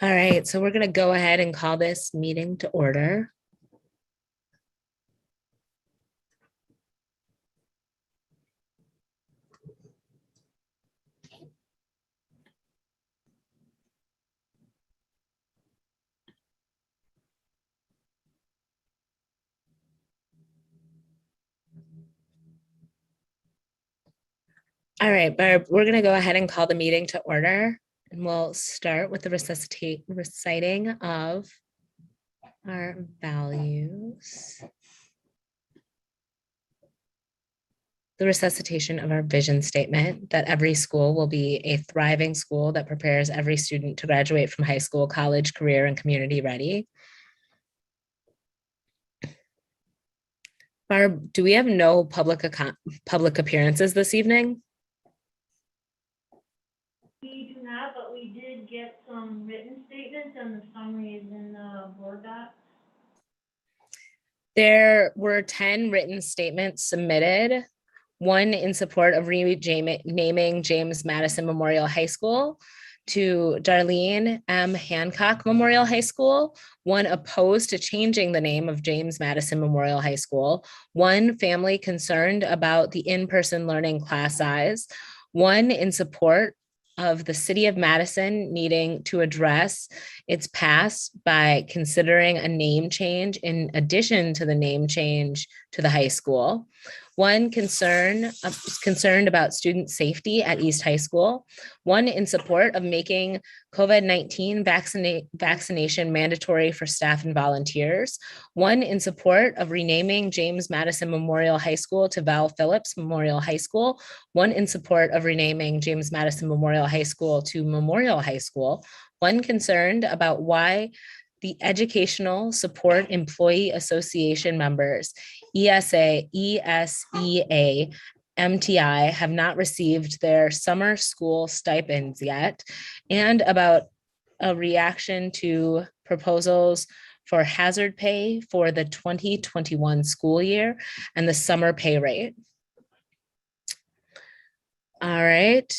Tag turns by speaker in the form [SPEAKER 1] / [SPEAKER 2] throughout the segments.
[SPEAKER 1] All right, so we're going to go ahead and call this meeting to order. All right, Barb, we're going to go ahead and call the meeting to order, and we'll start with the reciting of our values. The recitation of our vision statement that every school will be a thriving school that prepares every student to graduate from high school, college, career, and community ready. Barb, do we have no public appearances this evening?
[SPEAKER 2] We do not, but we did get some written statements and the summary is in the board doc.
[SPEAKER 1] There were 10 written statements submitted, one in support of renaming James Madison Memorial High School to Darlene M. Hancock Memorial High School, one opposed to changing the name of James Madison Memorial High School, one family concerned about the in-person learning class size, one in support of the city of Madison needing to address its past by considering a name change in addition to the name change to the high school. One concerned about student safety at East High School, one in support of making COVID-19 vaccination mandatory for staff and volunteers, one in support of renaming James Madison Memorial High School to Val Phillips Memorial High School, one in support of renaming James Madison Memorial High School to Memorial High School, one concerned about why the Educational Support Employee Association members, ESEA, MTI, have not received their summer school stipends yet, and about a reaction to proposals for hazard pay for the 2021 school year and the summer pay rate. All right.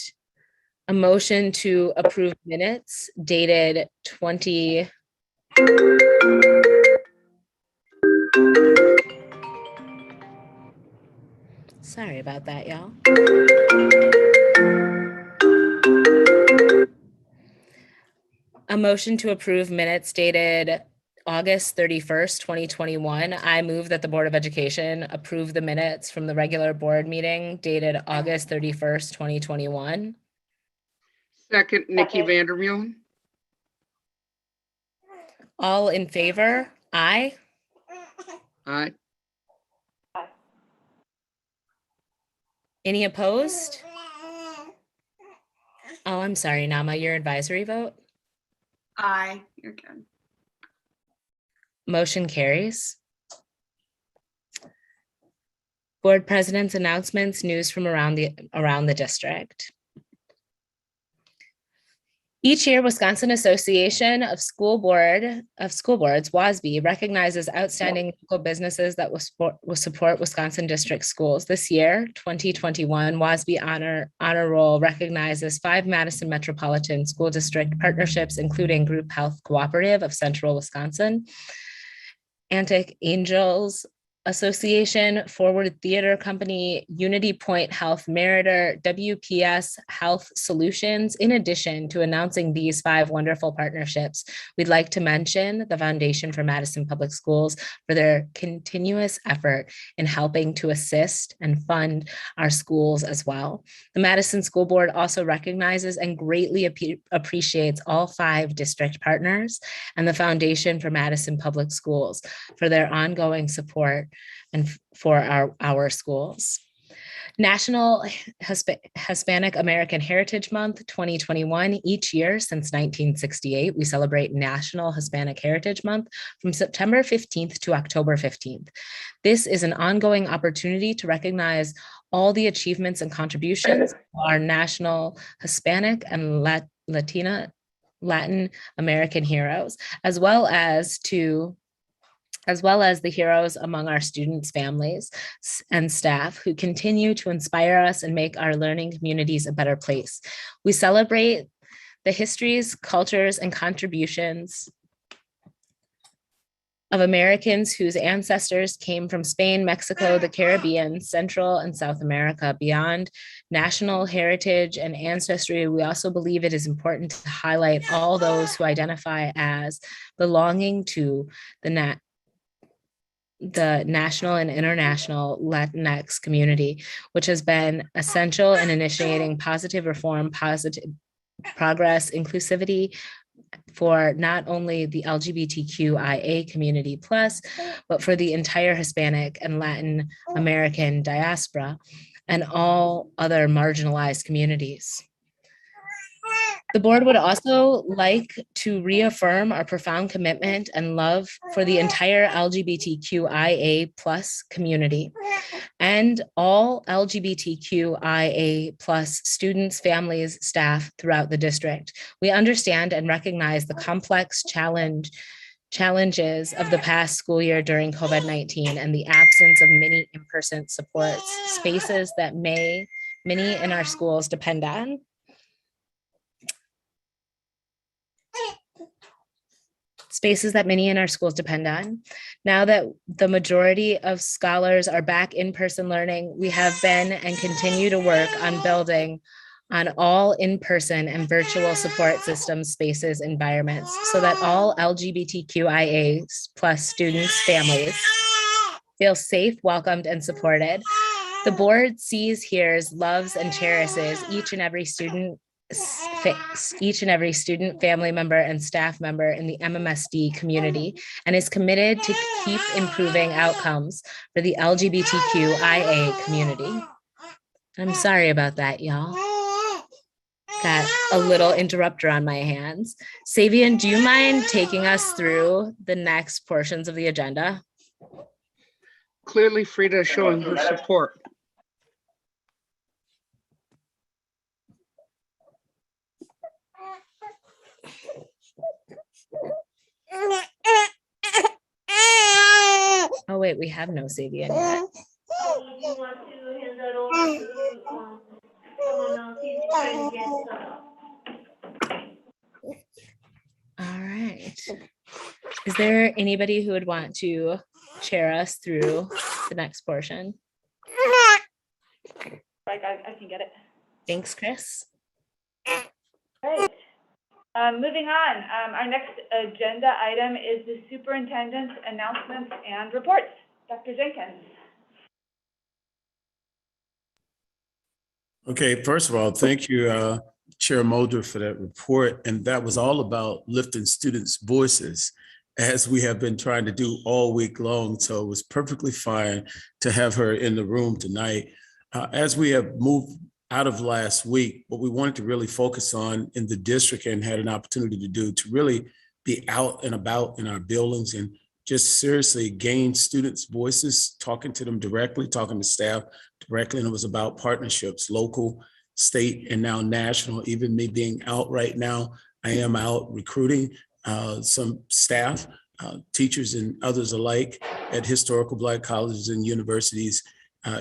[SPEAKER 1] A motion to approve minutes dated 20. Sorry about that, y'all. A motion to approve minutes dated August 31st, 2021. I move that the Board of Education approve the minutes from the regular board meeting dated August 31st, 2021.
[SPEAKER 3] Second, Nikki Vandermeulen.
[SPEAKER 1] All in favor? Aye.
[SPEAKER 3] Aye.
[SPEAKER 1] Any opposed? Oh, I'm sorry, Nama, your advisory vote?
[SPEAKER 4] Aye, you're good.
[SPEAKER 1] Motion carries. Board President's announcements, news from around the district. Each year, Wisconsin Association of School Boards, WASB, recognizes outstanding local businesses that will support Wisconsin district schools. This year, 2021, WASB Honor Roll recognizes 5 Madison Metropolitan School District partnerships, including Group Health Cooperative of Central Wisconsin, Antic Angels Association, Forward Theater Company, Unity Point Health Meritor, WPS Health Solutions. In addition to announcing these 5 wonderful partnerships, we'd like to mention the Foundation for Madison Public Schools for their continuous effort in helping to assist and fund our schools as well. The Madison School Board also recognizes and greatly appreciates all 5 district partners and the Foundation for Madison Public Schools for their ongoing support and for our schools. National Hispanic American Heritage Month 2021. Each year since 1968, we celebrate National Hispanic Heritage Month from September 15th to October 15th. This is an ongoing opportunity to recognize all the achievements and contributions of our national Hispanic and Latin American heroes, as well as the heroes among our students, families, and staff who continue to inspire us and make our learning communities a better place. We celebrate the histories, cultures, and contributions of Americans whose ancestors came from Spain, Mexico, the Caribbean, Central and South America. Beyond national heritage and ancestry, we also believe it is important to highlight all those who identify as belonging to the national and international Latinx community, which has been essential in initiating positive reform, positive progress, inclusivity, for not only the LGBTQIA community plus, but for the entire Hispanic and Latin American diaspora and all other marginalized communities. The board would also like to reaffirm our profound commitment and love for the entire LGBTQIA plus community and all LGBTQIA plus students, families, staff throughout the district. We understand and recognize the complex challenges of the past school year during COVID-19 and the absence of many in-person supports, spaces that many in our schools depend on. Now that the majority of scholars are back in-person learning, we have been and continue to work on building on all in-person and virtual support systems, spaces, environments, so that all LGBTQIA plus students, families feel safe, welcomed, and supported. The board sees, hears, loves, and cherishes each and every student, family member, and staff member in the MMSD community, and is committed to keep improving outcomes for the LGBTQIA community. I'm sorry about that, y'all. Got a little interrupter on my hands. Savian, do you mind taking us through the next portions of the agenda?
[SPEAKER 3] Clearly, Frida is showing her support.
[SPEAKER 1] Oh wait, we have no Savian yet.
[SPEAKER 2] So if you want to hand that over to, someone else, he's trying to get set up.
[SPEAKER 1] All right. Is there anybody who would want to chair us through the next portion?
[SPEAKER 5] I can get it.
[SPEAKER 1] Thanks, Chris.
[SPEAKER 5] Right. Moving on, our next agenda item is the superintendent's announcements and reports. Dr. Jenkins.
[SPEAKER 6] Okay, first of all, thank you, Chair Mulder, for that report. And that was all about lifting students' voices, as we have been trying to do all week long. So it was perfectly fine to have her in the room tonight. As we have moved out of last week, what we wanted to really focus on in the district and had an opportunity to do to really be out and about in our buildings and just seriously gain students' voices, talking to them directly, talking to staff directly. And it was about partnerships, local, state, and now national. Even me being out right now, I am out recruiting some staff, teachers and others alike at historical Black colleges and universities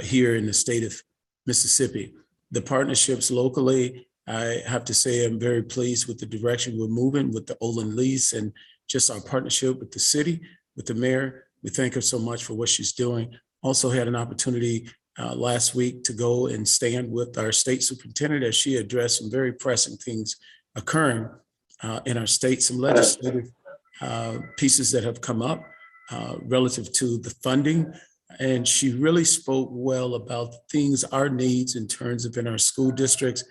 [SPEAKER 6] here in the state of Mississippi. The partnerships locally, I have to say I'm very pleased with the direction we're moving with the Olin lease and just our partnership with the city, with the mayor. We thank her so much for what she's doing. Also had an opportunity last week to go and stand with our state superintendent as she addressed some very pressing things occurring in our state, some legislative pieces that have come up relative to the funding. And she really spoke well about things, our needs in terms of in our school districts,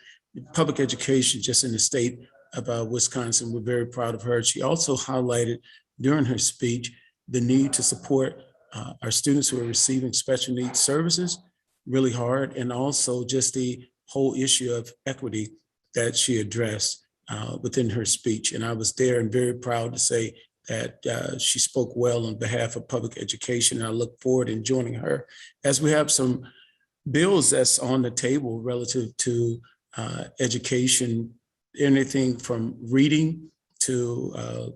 [SPEAKER 6] public education, just in the state of Wisconsin. We're very proud of her. She also highlighted during her speech the need to support our students who are receiving special needs services really hard, and also just the whole issue of equity that she addressed within her speech. And I was there and very proud to say that she spoke well on behalf of public education. And I look forward in joining her as we have some bills that's on the table relative to education, anything from reading to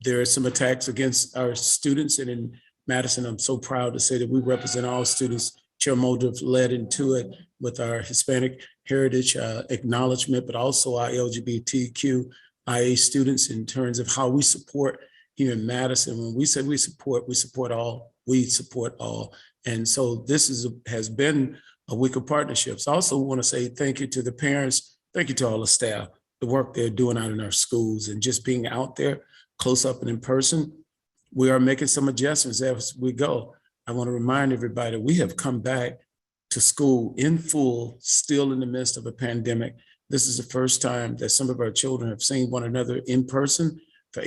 [SPEAKER 6] there are some attacks against our students. And in Madison, I'm so proud to say that we represent all students. Chair Mulder led into it with our Hispanic heritage acknowledgement, but also our LGBTQIA students in terms of how we support here in Madison. When we say we support all, we support all. And so this has been a week of partnerships. I also want to say thank you to the parents, thank you to all the staff, the work they're doing out in our schools and just being out there close up and in person. We are making some adjustments as we go. I want to remind everybody, we have come back to school in full, still in the midst of a pandemic. This is the first time that some of our children have seen one another in person for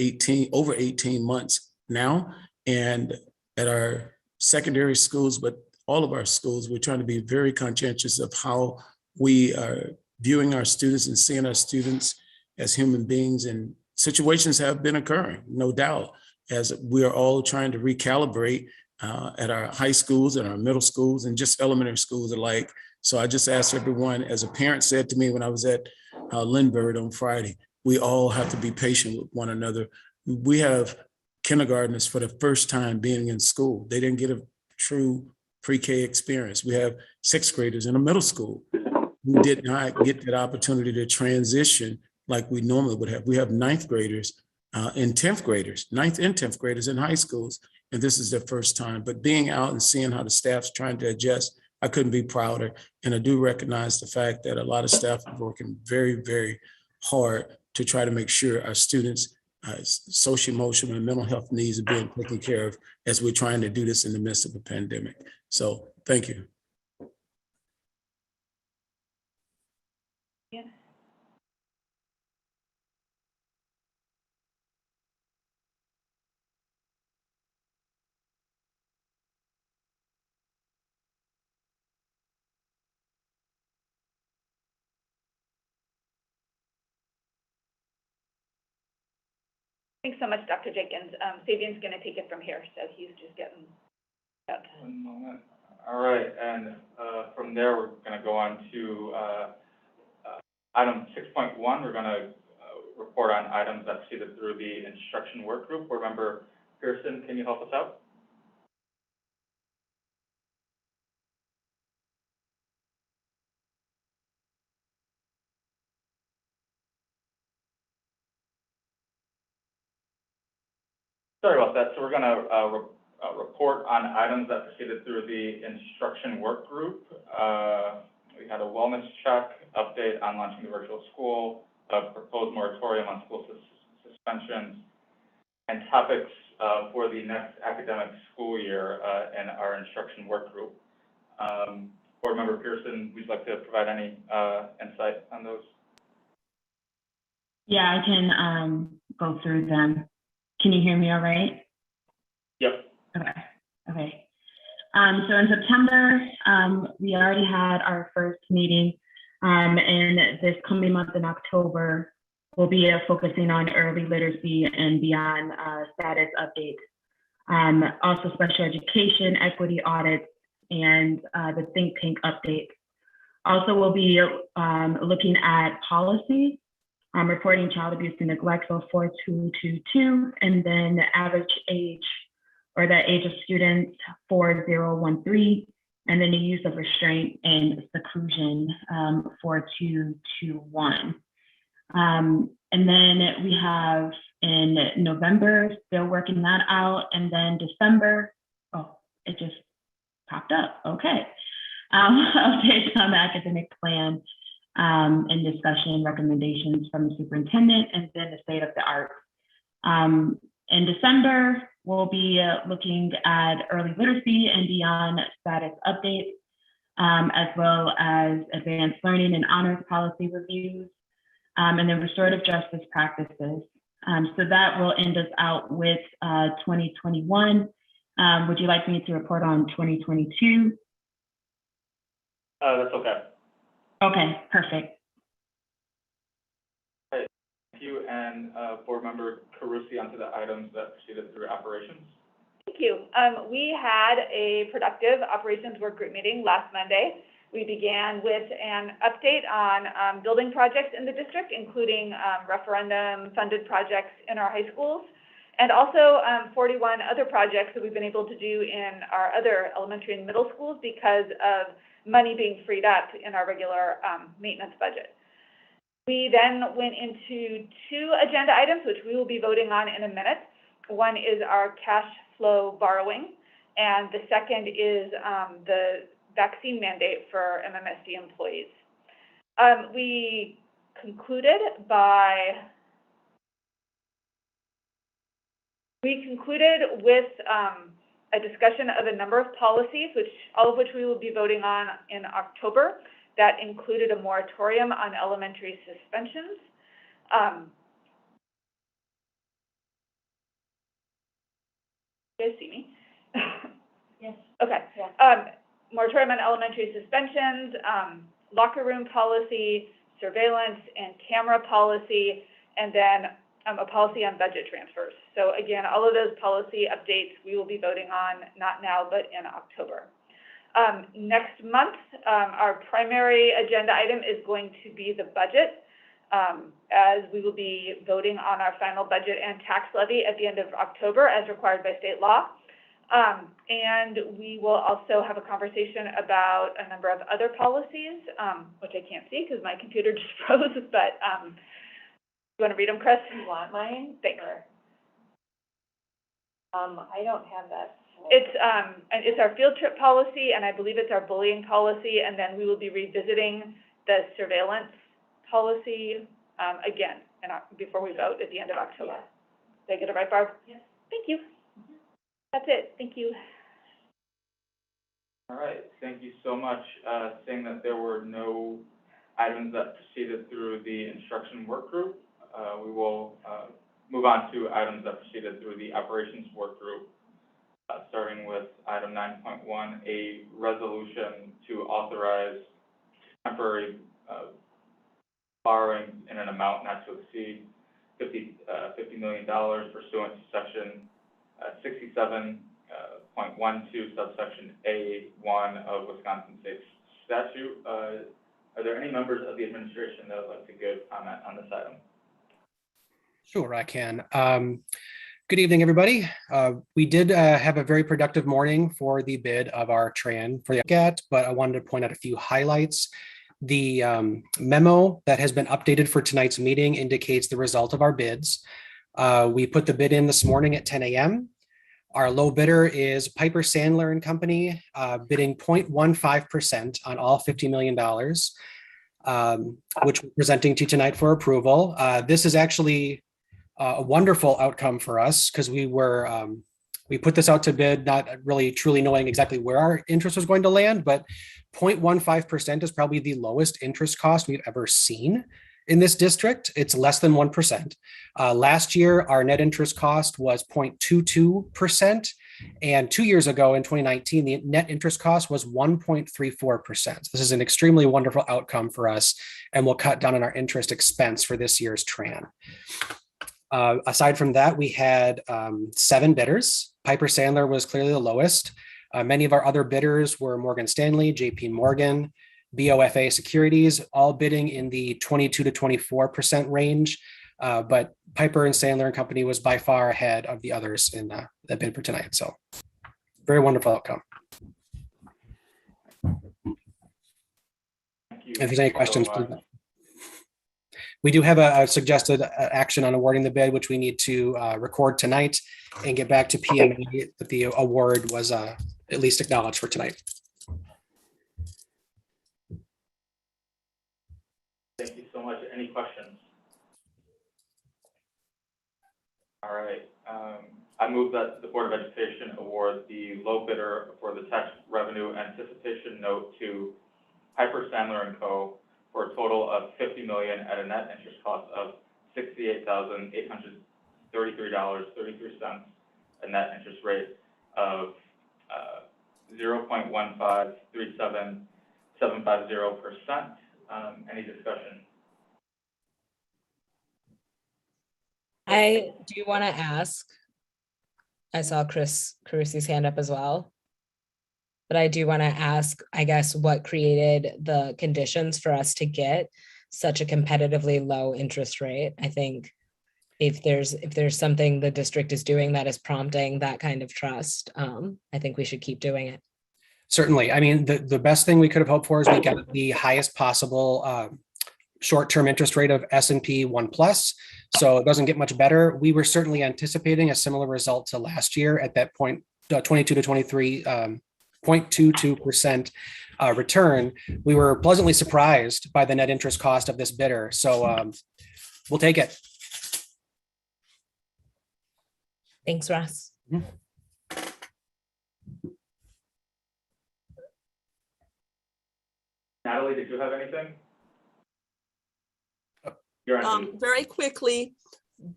[SPEAKER 6] over 18 months now. And at our secondary schools, but all of our schools, we're trying to be very conscientious of how we are viewing our students and seeing our students as human beings. And situations have been occurring, no doubt, as we are all trying to recalibrate at our high schools and our middle schools and just elementary schools alike. So I just ask everyone, as a parent said to me when I was at Lindbergh on Friday, we all have to be patient with one another. We have kindergartners for the first time being in school. They didn't get a true pre-K experience. We have sixth graders in a middle school who did not get that opportunity to transition like we normally would have. We have ninth graders and 10th graders, ninth and 10th graders in high schools, and this is their first time. But being out and seeing how the staff's trying to adjust, I couldn't be prouder. And I do recognize the fact that a lot of staff are working very, very hard to try to make sure our students' social, emotional, and mental health needs are being taken care of as we're trying to do this in the midst of a pandemic. So thank you.
[SPEAKER 5] Yeah. Thanks so much, Dr. Jenkins. Sabian's going to take it from here, so he's just getting up.
[SPEAKER 7] One moment. All right, and from there, we're going to go on to item 6.1. We're going to report on items that proceeded through the instruction work group. Board Member Pearson, can you help us out? Sorry about that. So we're going to report on items that proceeded through the instruction work group. We had a wellness check, update on launching the virtual school, a proposed moratorium on school suspensions, and topics for the next academic school year in our instruction work group. Board Member Pearson, would you like to provide any insight on those?
[SPEAKER 8] Yeah, I can go through them. Can you hear me all right?
[SPEAKER 7] Yep.
[SPEAKER 8] Okay. So in September, we already had our first meeting, and this coming month in October, we'll be focusing on early literacy and beyond status updates. Also special education, equity audits, and the think tank updates. Also, we'll be looking at policy, reporting child abuse and neglect, so 4222, and then the average age or the age of students 4013, and then the use of restraint and seclusion 4221. And then we have in November, still working that out, and then December, oh, it just popped up, okay. Updates on the academic plan and discussion recommendations from the superintendent, and then the state of the art. In December, we'll be looking at early literacy and beyond status updates, as well as advanced learning and honors policy reviews, and then restorative justice practices. So that will end us out with 2021. Would you like me to report on 2022?
[SPEAKER 7] That's okay.
[SPEAKER 8] Okay, perfect.
[SPEAKER 7] Thank you, and Board Member Carusi, onto the items that proceeded through operations.
[SPEAKER 5] Thank you. We had a productive operations work group meeting last Monday. We began with an update on building projects in the district, including referendum-funded projects in our high schools, and also 41 other projects that we've been able to do in our other elementary and middle schools because of money being freed up in our regular maintenance budget. We then went into 2 agenda items, which we will be voting on in a minute. One is our cash flow borrowing, and the second is the vaccine mandate for MMSD employees. We concluded with a discussion of a number of policies, all of which we will be voting on in October. That included a moratorium on elementary suspensions. You guys see me?
[SPEAKER 2] Yes.
[SPEAKER 5] Okay.
[SPEAKER 2] Yeah.
[SPEAKER 5] Moratorium on elementary suspensions, locker room policy, surveillance and camera policy, and then a policy on budget transfers. So again, all of those policy updates we will be voting on, not now, but in October. Next month, our primary agenda item is going to be the budget, as we will be voting on our final budget and tax levy at the end of October as required by state law. And we will also have a conversation about a number of other policies, which I can't see because my computer just froze, but you want to read them, Chris?
[SPEAKER 2] You want mine?
[SPEAKER 5] Thanks.
[SPEAKER 2] Or, I don't have that.
[SPEAKER 5] It's our field trip policy, and I believe it's our bullying policy, and then we will be revisiting the surveillance policy again before we vote at the end of October.
[SPEAKER 2] Yeah.
[SPEAKER 5] Did I get it right, Barb?
[SPEAKER 2] Yes.
[SPEAKER 5] Thank you. That's it. Thank you.
[SPEAKER 7] All right, thank you so much. Seeing that there were no items that proceeded through the instruction work group, we will move on to items that proceeded through the operations work group, starting with item 9.1, a resolution to authorize temporary borrowing in an amount not to exceed $50 million pursuant to section 67.12 subsection A1 of Wisconsin State statute. Are there any members of the administration that would like to give comment on this item?
[SPEAKER 9] Sure, I can. Good evening, everybody. We did have a very productive morning for the bid of our TRAN for the GAT, but I wanted to point out a few highlights. The memo that has been updated for tonight's meeting indicates the result of our bids. We put the bid in this morning at 10 a.m. Our low bidder is Piper Sandler and Company, bidding 0.15% on all $50 million, which we're presenting to you tonight for approval. This is actually a wonderful outcome for us because we put this out to bid, not really truly knowing exactly where our interest was going to land, but 0.15% is probably the lowest interest cost we've ever seen in this district. It's less than 1%. Last year, our net interest cost was 0.22%. And 2 years ago in 2019, the net interest cost was 1.34%. This is an extremely wonderful outcome for us, and will cut down on our interest expense for this year's TRAN. Aside from that, we had 7 bidders. Piper Sandler was clearly the lowest. Many of our other bidders were Morgan Stanley, JP Morgan, BOFA Securities, all bidding in the 22 to 24% range. But Piper and Sandler and Company was by far ahead of the others in the bid for tonight. So very wonderful outcome.
[SPEAKER 7] Thank you.
[SPEAKER 9] If there's any questions, please. We do have a suggested action on awarding the bid, which we need to record tonight and get back to PME that the award was at least acknowledged for tonight.
[SPEAKER 7] Thank you so much. Any questions? All right. I move that the Board of Education award the low bidder for the tax revenue anticipation note to Piper Sandler and Co. for a total of $50 million at a net interest cost of $68,833.33, a net interest rate of 0.1537750%. Any discussion?
[SPEAKER 1] I do want to ask, I saw Chris Carusi's hand up as well, but I do want to ask, I guess, what created the conditions for us to get such a competitively low interest rate? I think if there's something the district is doing that is prompting that kind of trust, I think we should keep doing it.
[SPEAKER 9] Certainly. I mean, the best thing we could have hoped for is we got the highest possible short-term interest rate of S&P 1+. So it doesn't get much better. We were certainly anticipating a similar result to last year at that point, 22 to 23, 0.22% return. We were pleasantly surprised by the net interest cost of this bidder. So we'll take it.
[SPEAKER 1] Thanks, Ross.
[SPEAKER 7] Natalie, did you have anything? You're on mute.
[SPEAKER 10] Very quickly,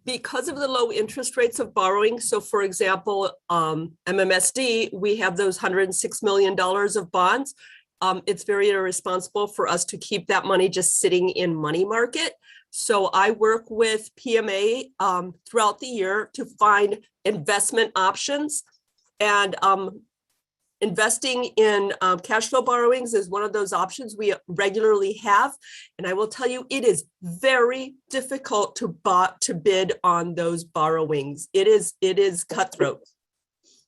[SPEAKER 10] because of the low interest rates of borrowing, so for example, MMSD, we have those $106 million of bonds. It's very irresponsible for us to keep that money just sitting in money market. So I work with PMA throughout the year to find investment options, and investing in cash flow borrowings is one of those options we regularly have. And I will tell you, it is very difficult to bid on those borrowings. It is cutthroat.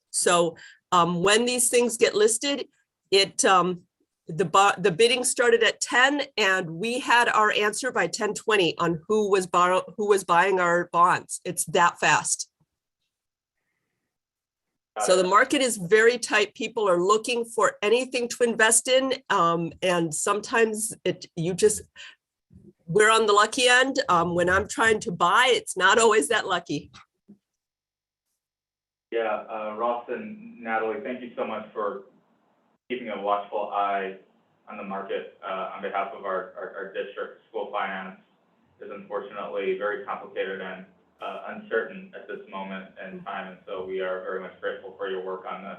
[SPEAKER 10] So when these things get listed, the bidding started at 10, and we had our answer by 10:20 on who was buying our bonds. It's that fast. So the market is very tight. People are looking for anything to invest in. And sometimes we're on the lucky end. When I'm trying to buy, it's not always that lucky.
[SPEAKER 7] Yeah, Ross and Natalie, thank you so much for keeping a watchful eye on the market on behalf of our district. School finance is unfortunately very complicated and uncertain at this moment in time, and so we are very much grateful for your work on this.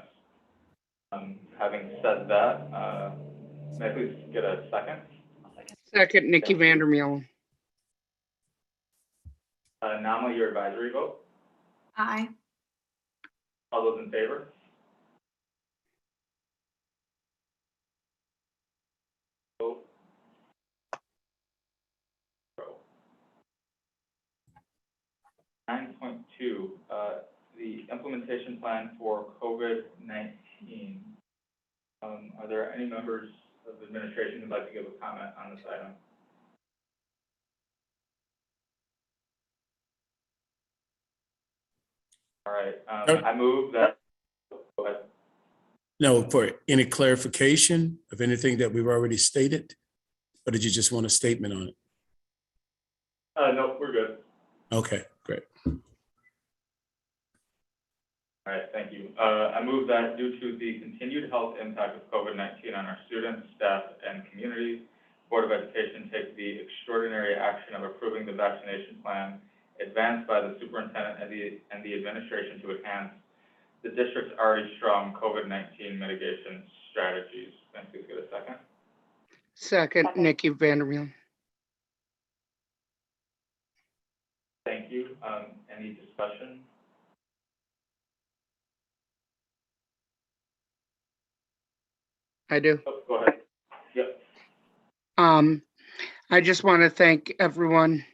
[SPEAKER 7] Having said that, may I please get a second?
[SPEAKER 3] Second, Nikki Vandermeer.
[SPEAKER 7] Namala, your advisory vote?
[SPEAKER 4] Aye.
[SPEAKER 7] All those in favor? Vote. 9.2, the implementation plan for COVID-19. Are there any members of the administration who'd like to give a comment on this item? All right, I move that. Go ahead.
[SPEAKER 6] No, for any clarification of anything that we've already stated, or did you just want a statement on it?
[SPEAKER 7] No, we're good.
[SPEAKER 6] Okay, great.
[SPEAKER 7] All right, thank you. I move that due to the continued health impact of COVID-19 on our students, staff, and communities, Board of Education take the extraordinary action of approving the vaccination plan advanced by the superintendent and the administration to enhance the district's already strong COVID-19 mitigation strategies. Thank you. Get a second.
[SPEAKER 3] Second, Nikki Vandermeer.
[SPEAKER 7] Thank you. Any discussion?
[SPEAKER 3] I do.
[SPEAKER 7] Oh, go ahead. Yep.
[SPEAKER 3] I just want to thank everyone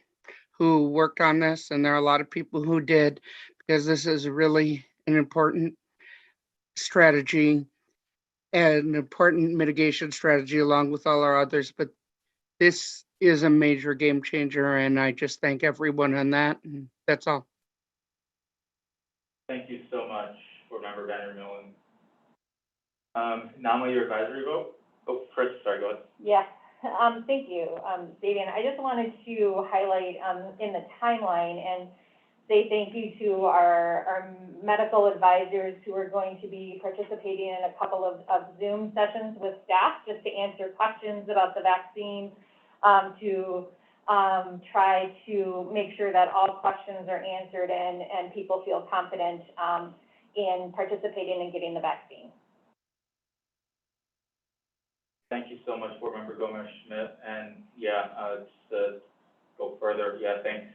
[SPEAKER 3] who worked on this, and there are a lot of people who did, because this is really an important strategy and an important mitigation strategy along with all our others. But this is a major game changer, and I just thank everyone on that. And that's all.
[SPEAKER 7] Thank you so much, Board Member Vandermeer. Namala, your advisory vote? Oh, Chris, sorry, go ahead.
[SPEAKER 2] Yes, thank you, Davian. I just wanted to highlight in the timeline and say thank you to our medical advisors who are going to be participating in a couple of Zoom sessions with staff just to answer questions about the vaccine, to try to make sure that all questions are answered and people feel confident in participating and getting the vaccine.
[SPEAKER 7] Thank you so much, Board Member Gomez-Schmidt. And yeah, just to go further, yeah, thanks.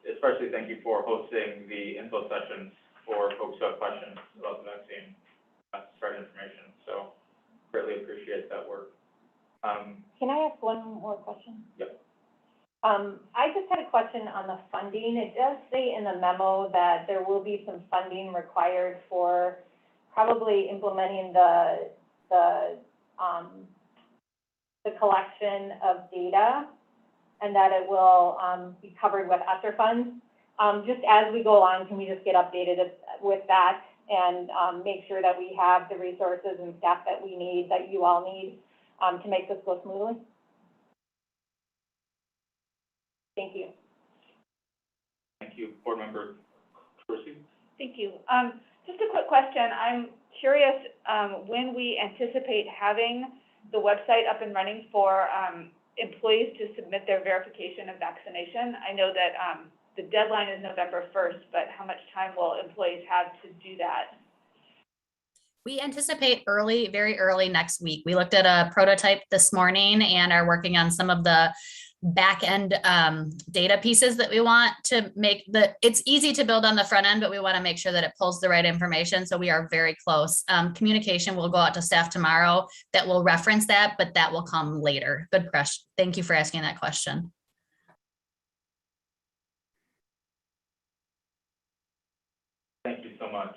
[SPEAKER 7] Especially thank you for hosting the info sessions for folks who have questions about the vaccine, spread information. So greatly appreciate that work.
[SPEAKER 2] Can I ask one more question?
[SPEAKER 7] Yep.
[SPEAKER 2] I just had a question on the funding. It does say in the memo that there will be some funding required for probably implementing the the collection of data, and that it will be covered with ESSER funds. Just as we go along, can we just get updated with that and make sure that we have the resources and staff that we need, that you all need, to make this go smoothly? Thank you.
[SPEAKER 7] Thank you. Board Member Percy?
[SPEAKER 5] Thank you. Just a quick question. I'm curious when we anticipate having the website up and running for employees to submit their verification of vaccination. I know that the deadline is November 1st, but how much time will employees have to do that?
[SPEAKER 11] We anticipate very early next week. We looked at a prototype this morning and are working on some of the back end data pieces that we want to make it's easy to build on the front end, but we want to make sure that it pulls the right information. So we are very close. Communication will go out to staff tomorrow that will reference that, but that will come later. Good question. Thank you for asking that question.
[SPEAKER 7] Thank you so much.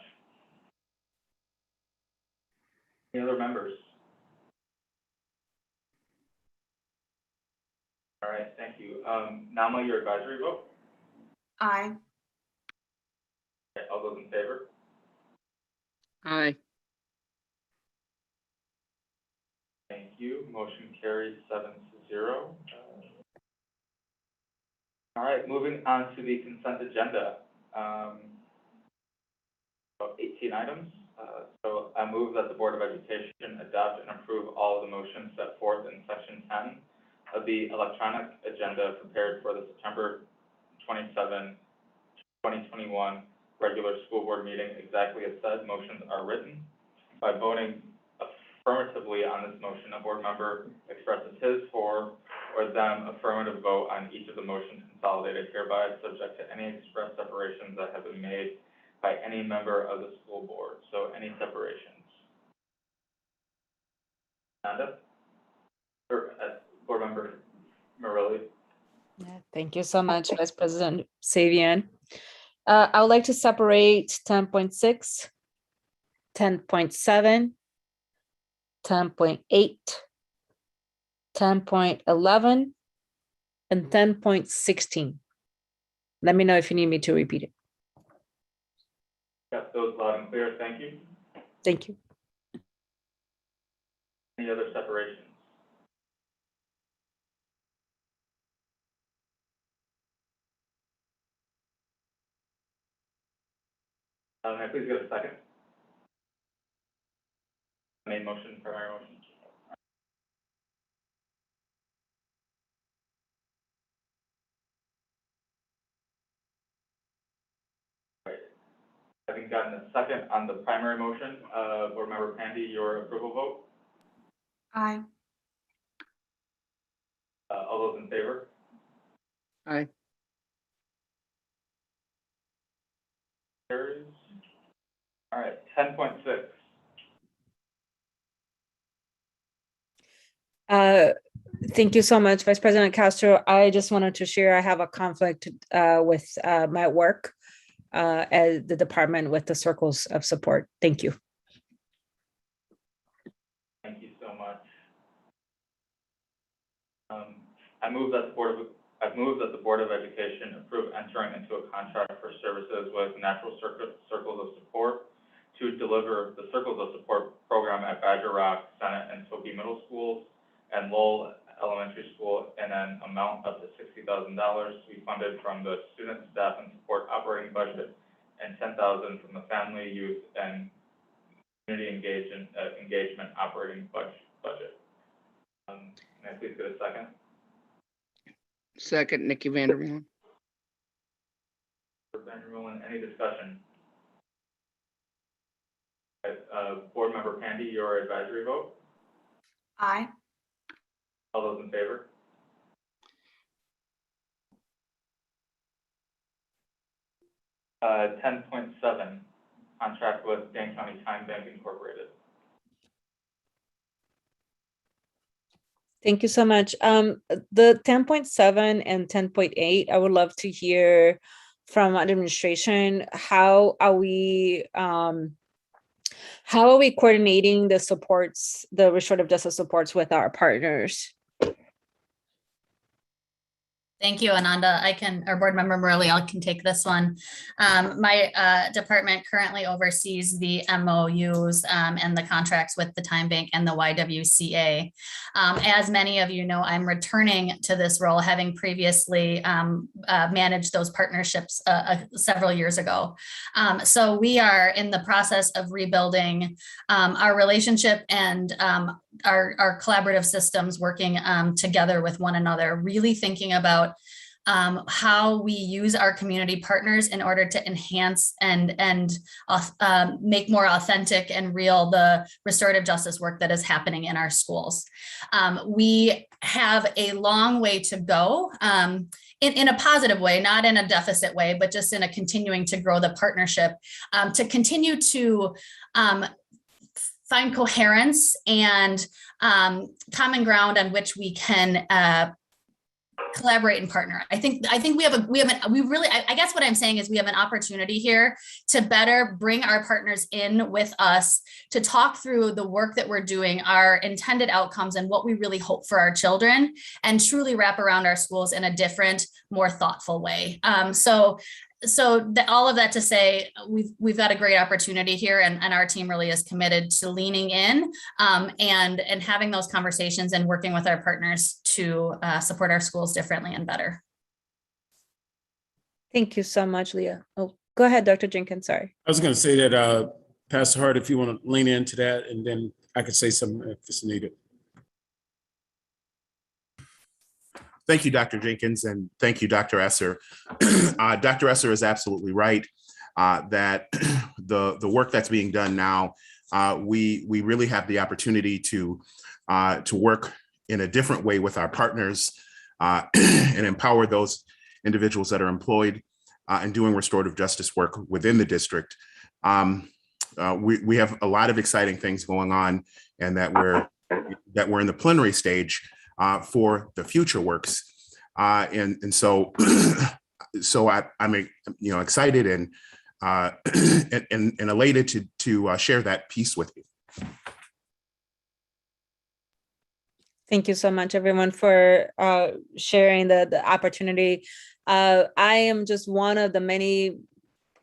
[SPEAKER 7] Any other members? All right, thank you. Nama, your advisory vote?
[SPEAKER 4] Aye.
[SPEAKER 7] Okay, all those in favor?
[SPEAKER 3] Aye.
[SPEAKER 7] Thank you. Motion carries 7-0. All right, moving on to the consent agenda. About 18 items. So I move that the Board of Education adopt and approve all of the motions set forth in Section 10 of the electronic agenda prepared for the September 27, 2021 regular school board meeting. Exactly as said, motions are written. By voting affirmatively on this motion, a board member expresses his, for, or them affirmative vote on each of the motions consolidated hereby, subject to any express separations that have been made by any member of the school board. So any separations? Amanda? Or Board Member Marilli?
[SPEAKER 12] Yeah, thank you so much, Vice President Savian. I would like to separate 10.6, 10.7, 10.8, 10.11, and 10.16. Let me know if you need me to repeat it.
[SPEAKER 7] Got those loud and clear. Thank you.
[SPEAKER 12] Thank you.
[SPEAKER 7] Any other separations? May I please get a second? Main motion, primary motion. Right. Having gotten a second on the primary motion, Board Member Pandy, your approval vote?
[SPEAKER 4] Aye.
[SPEAKER 7] All those in favor?
[SPEAKER 3] Aye.
[SPEAKER 7] Carries. All right, 10.6.
[SPEAKER 12] Thank you so much, Vice President Castro. I just wanted to share, I have a conflict with my work at the department with the circles of support. Thank you.
[SPEAKER 7] Thank you so much. I move that the Board of Education approve entering into a contract for services with Natural Circles of Support to deliver the Circles of Support program at Badger Rock, Senate, and Toby Middle Schools, and Lowell Elementary School in an amount up to $60,000 to be funded from the Student, Staff, and Support operating budget, and $10,000 from the Family, Youth, and Community Engagement operating budget. May I please get a second?
[SPEAKER 3] Second, Nikki Vandermolen.
[SPEAKER 7] Vandermolen, any discussion? Board Member Pandy, your advisory vote?
[SPEAKER 4] Aye.
[SPEAKER 7] All those in favor? Uh, 10.7, contract with Dane County Time Bank Incorporated.
[SPEAKER 12] Thank you so much. The 10.7 and 10.8, I would love to hear from administration, how are we How are we coordinating the supports, the restorative justice supports with our partners?
[SPEAKER 11] Thank you, Ananda. Our board member Morelli, I can take this one. My department currently oversees the MOUs and the contracts with the Time Bank and the YWCA. As many of you know, I'm returning to this role, having previously managed those partnerships several years ago. So we are in the process of rebuilding our relationship and our collaborative systems, working together with one another, really thinking about how we use our community partners in order to enhance and make more authentic and real the restorative justice work that is happening in our schools. We have a long way to go in a positive way, not in a deficit way, but just in a continuing to grow the partnership, to continue to find coherence and common ground on which we can collaborate and partner. I think I guess what I'm saying is we have an opportunity here to better bring our partners in with us to talk through the work that we're doing, our intended outcomes, and what we really hope for our children, and truly wrap around our schools in a different, more thoughtful way. All of that to say, we've got a great opportunity here, and our team really is committed to leaning in and having those conversations and working with our partners to support our schools differently and better.
[SPEAKER 12] Thank you so much, Leah. Oh, go ahead, Dr. Jenkins, sorry.
[SPEAKER 6] I was going to say that, Pastor Hart, if you want to lean into that, and then I could say something if it's needed.
[SPEAKER 13] Thank you, Dr. Jenkins, and thank you, Dr. Esser. Dr. Esser is absolutely right that the work that's being done now, we really have the opportunity to work in a different way with our partners and empower those individuals that are employed and doing restorative justice work within the district. We have a lot of exciting things going on, and that we're in the plenary stage for the future works, and so I'm excited and elated to share that piece with you.
[SPEAKER 12] Thank you so much, everyone, for sharing the opportunity. I am just one of the many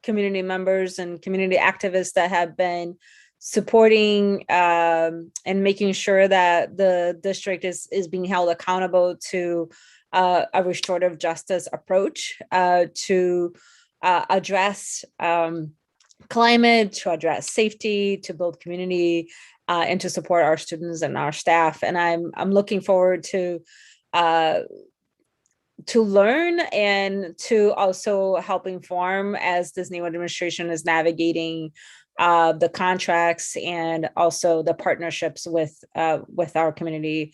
[SPEAKER 12] community members and community activists that have been supporting and making sure that the district is being held accountable to a restorative justice approach to address climate, to address safety, to build community, and to support our students and our staff. And I'm looking forward to learn and to also help inform as this new administration is navigating the contracts and also the partnerships with our community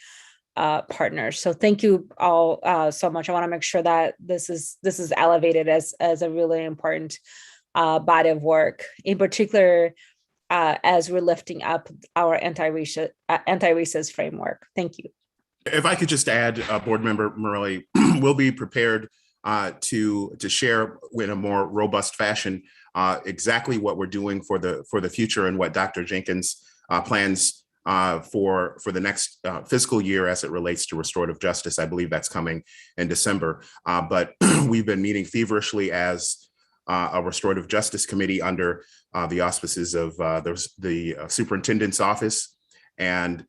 [SPEAKER 12] partners. So thank you all so much. I want to make sure that this is elevated as a really important body of work, in particular as we're lifting up our anti-racist framework. Thank you.
[SPEAKER 13] If I could just add, Board Member Morelli, we'll be prepared to share in a more robust fashion exactly what we're doing for the future and what Dr. Jenkins plans for the next fiscal year as it relates to restorative justice. I believe that's coming in December. But we've been meeting feverishly as a restorative justice committee under the auspices of the superintendent's office. And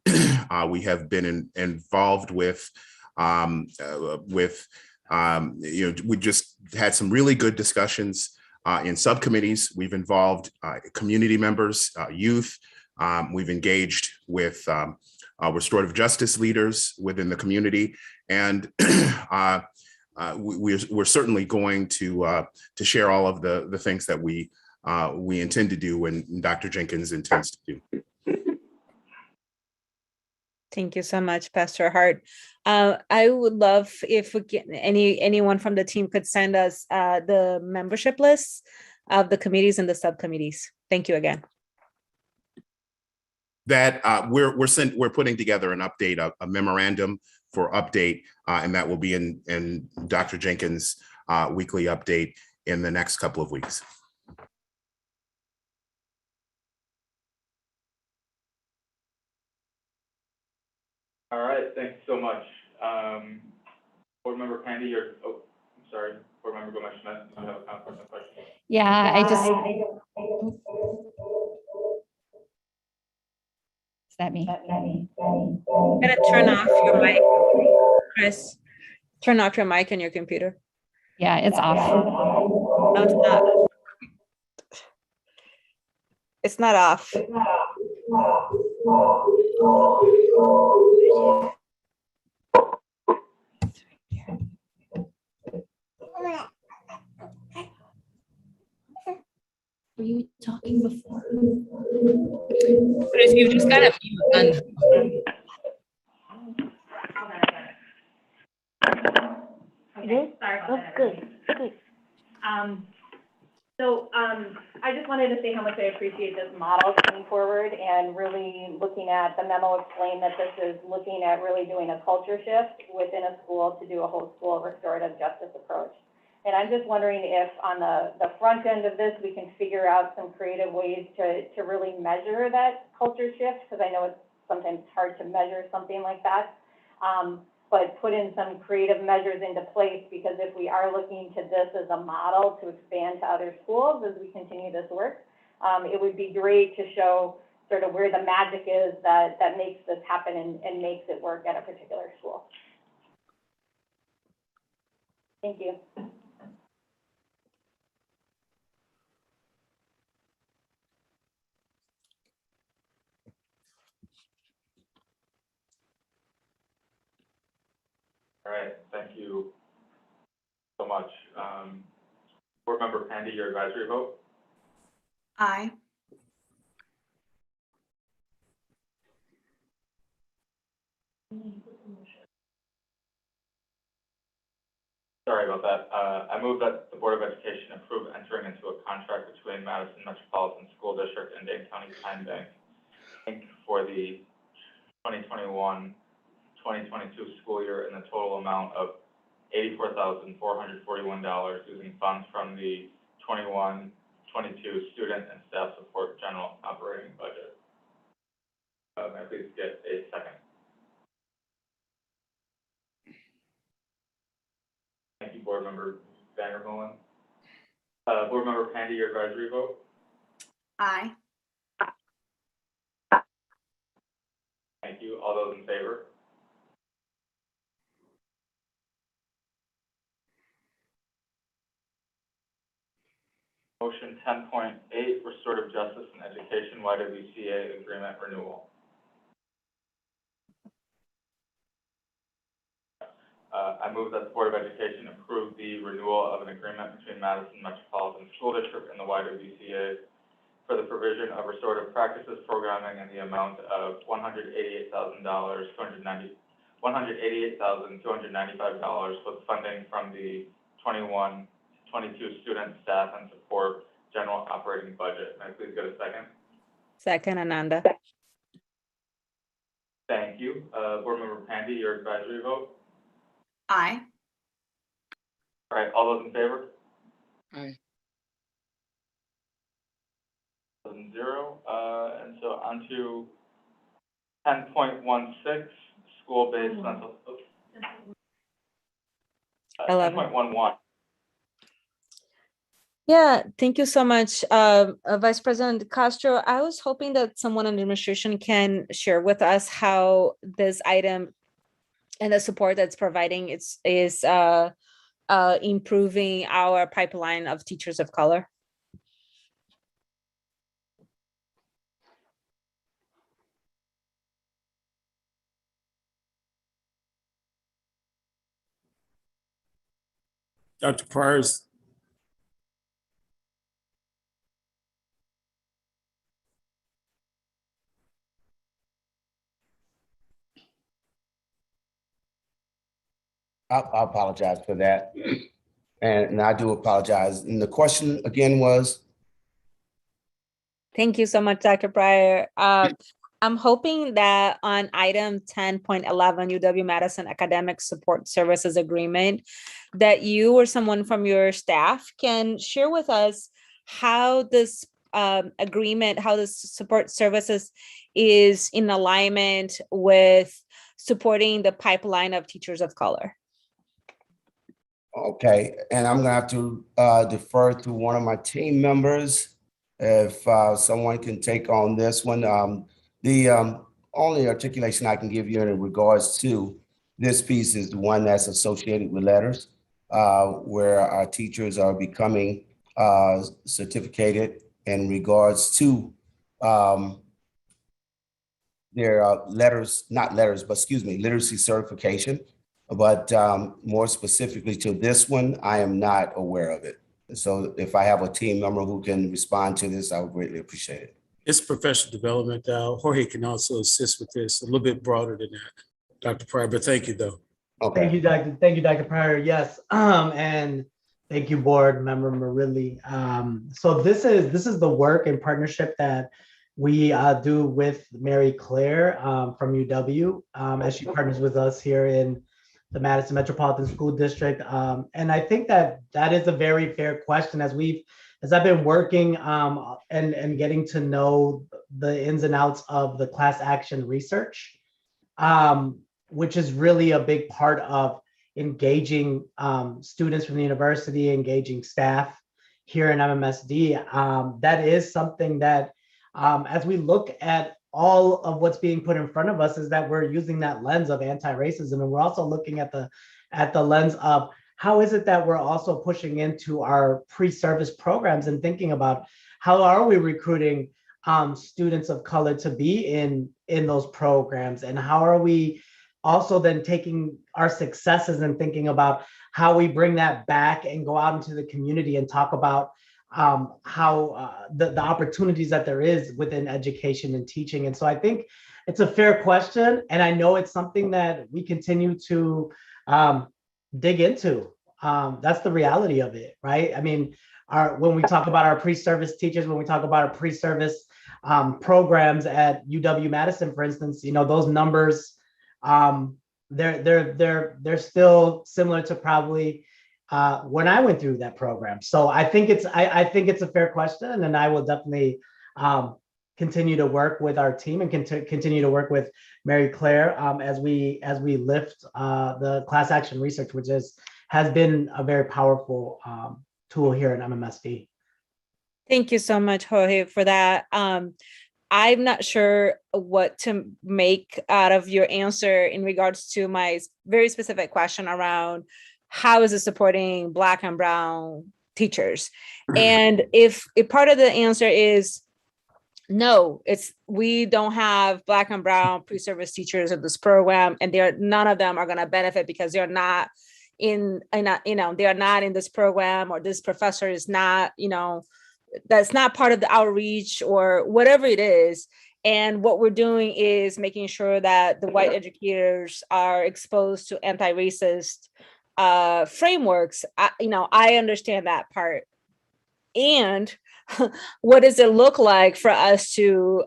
[SPEAKER 13] we have been involved with we just had some really good discussions in subcommittees. We've involved community members, youth. We've engaged with restorative justice leaders within the community, and we're certainly going to share all of the things that we intend to do and Dr. Jenkins intends to do.
[SPEAKER 12] Thank you so much, Pastor Hart. I would love if we get anyone from the team could send us the membership lists of the committees and the subcommittees. Thank you again.
[SPEAKER 13] That we're putting together an update, a memorandum for update, and that will be in Dr. Jenkins' weekly update in the next couple of weeks.
[SPEAKER 7] All right, thanks so much. Board Member Pandy, I'm sorry, Board Member Gomez-Smith, you have a question?
[SPEAKER 1] Yeah, I just, is that me?
[SPEAKER 12] I'm gonna turn off your mic, Chris. Turn off your mic on your computer.
[SPEAKER 1] Yeah, it's off.
[SPEAKER 12] No, it's not. It's not off.
[SPEAKER 1] Were you talking before? Chris, you've just got to mute on.
[SPEAKER 2] Okay, sorry about that. Good. I just wanted to say how much I appreciate this model coming forward and really looking at, the memo explained that this is looking at really doing a culture shift within a school to do a whole school restorative justice approach. And I'm just wondering if on the front end of this, we can figure out some creative ways to really measure that culture shift, because I know it's sometimes hard to measure something like that. But put in some creative measures into place, because if we are looking to this as a model to expand to other schools as we continue this work, it would be great to show sort of where the magic is that makes this happen and makes it work at a particular school. Thank you.
[SPEAKER 7] All right, thank you so much. Board Member Pandy, your advisory vote?
[SPEAKER 4] Aye.
[SPEAKER 7] Sorry about that. I move that the Board of Education approve entering into a contract between Madison Metropolitan School District and Dane County Time Bank, Inc. for the 2021-2022 school year in the total amount of $84,441 using funds from the 21-22 student and staff support general operating budget. May I please get a second? Thank you, Board Member Vandermolen. Board Member Pandy, your advisory vote?
[SPEAKER 4] Aye.
[SPEAKER 7] Thank you. All those in favor? Motion 10.8, Restorative Justice and Education YWCA Agreement Renewal. I move that the Board of Education approve the renewal of an agreement between Madison Metropolitan School District and the YWCA for the provision of restorative practices programming in the amount of $188,295 with funding from the 21-22 student, staff, and support general operating budget. May I please get a second?
[SPEAKER 12] Second, Ananda.
[SPEAKER 7] Thank you. Board Member Pandy, your advisory vote?
[SPEAKER 4] Aye.
[SPEAKER 7] All right, all those in favor?
[SPEAKER 3] Aye.
[SPEAKER 7] 0. And so on to 10.16, school-based mental. 10.11.
[SPEAKER 12] Yeah, thank you so much, Vice President Castro. I was hoping that someone in the administration can share with us how this item and the support that's providing is improving our pipeline of teachers of color.
[SPEAKER 6] Dr. Pryor's.
[SPEAKER 14] I apologize for that. And I do apologize. And the question again was?
[SPEAKER 12] Thank you so much, Dr. Pryor. I'm hoping that on item 10.11, UW-Madison Academic Support Services Agreement, that you or someone from your staff can share with us how this agreement, how this support services is in alignment with supporting the pipeline of teachers of color.
[SPEAKER 14] Okay, and I'm gonna have to defer to one of my team members if someone can take on this one. The only articulation I can give you in regards to this piece is the one that's associated with letters, where our teachers are becoming certificated in regards to their literacy certification. But more specifically to this one, I am not aware of it. So if I have a team member who can respond to this, I would greatly appreciate it.
[SPEAKER 6] It's professional development. Jorge can also assist with this a little bit broader than that, Dr. Pryor, but thank you though.
[SPEAKER 14] Okay.
[SPEAKER 15] Thank you, Dr. Pryor. Yes, and thank you, Board Member Murilli. So this is the work and partnership that we do with Mary Claire from UW as she partners with us here in the Madison Metropolitan School District. And I think that is a very fair question as I've been working and getting to know the ins and outs of the class action research, which is really a big part of engaging students from the university, engaging staff here in MMSD. That is something that as we look at all of what's being put in front of us is that we're using that lens of anti-racism, and we're also looking at the lens of how is it that we're also pushing into our pre-service programs and thinking about how are we recruiting students of color to be in those programs, and how are we also then taking our successes and thinking about how we bring that back and go out into the community and talk about how the opportunities that there is within education and teaching. And so I think it's a fair question. And I know it's something that we continue to dig into. That's the reality of it, right? I mean, when we talk about our pre-service teachers, when we talk about our pre-service programs at UW-Madison, for instance, those numbers, they're still similar to probably when I went through that program. So I think it's a fair question, and I will definitely continue to work with our team and continue to work with Mary Claire as we lift the class action research, which has been a very powerful tool here at MMSD.
[SPEAKER 12] Thank you so much, Jorge, for that. I'm not sure what to make out of your answer in regards to my very specific question around how is it supporting Black and Brown teachers? And if part of the answer is no, we don't have Black and Brown pre-service teachers in this program, and none of them are going to benefit because they're not they are not in this program, or this professor is not, that's not part of the outreach or whatever it is. And what we're doing is making sure that the white educators are exposed to anti-racist frameworks. I understand that part. And what does it look like for us to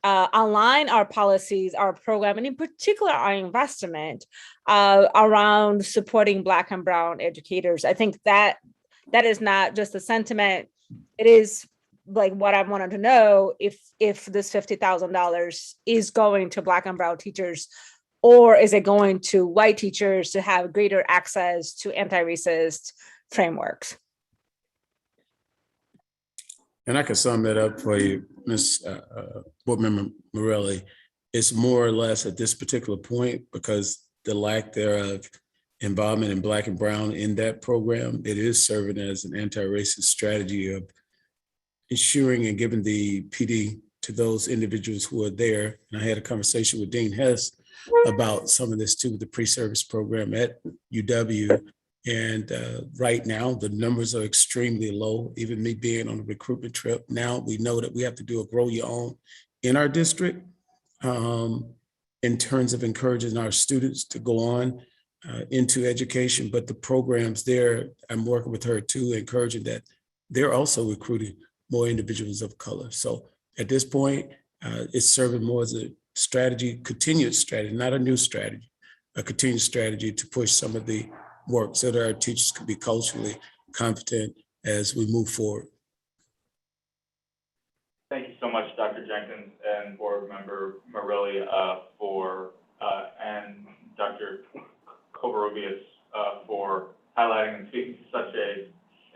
[SPEAKER 12] align our policies, our program, and in particular our investment around supporting Black and Brown educators? I think that is not just a sentiment. It is like what I wanted to know, if this $50,000 is going to Black and Brown teachers, or is it going to white teachers to have greater access to anti-racist frameworks?
[SPEAKER 6] And I can sum that up for you, Ms. Board Member Morelli. It's more or less at this particular point, because the lack thereof involvement in Black and Brown in that program, it is serving as an anti-racist strategy of ensuring and giving the PD to those individuals who are there. And I had a conversation with Dean Hess about some of this too, with the pre-service program at UW. And right now, the numbers are extremely low. Even me being on a recruitment trip, now we know that we have to do a grow your own in our district in terms of encouraging our students to go on into education. But the programs there, I'm working with her too, encouraging that they're also recruiting more individuals of color. So at this point, it's serving more as a strategy, continued strategy, not a new strategy, a continued strategy to push some of the work so that our teachers can be culturally competent as we move forward.
[SPEAKER 7] Thank you so much, Dr. Jenkins and Board Member Marilli and Dr. Covarrubias for highlighting and speaking to such a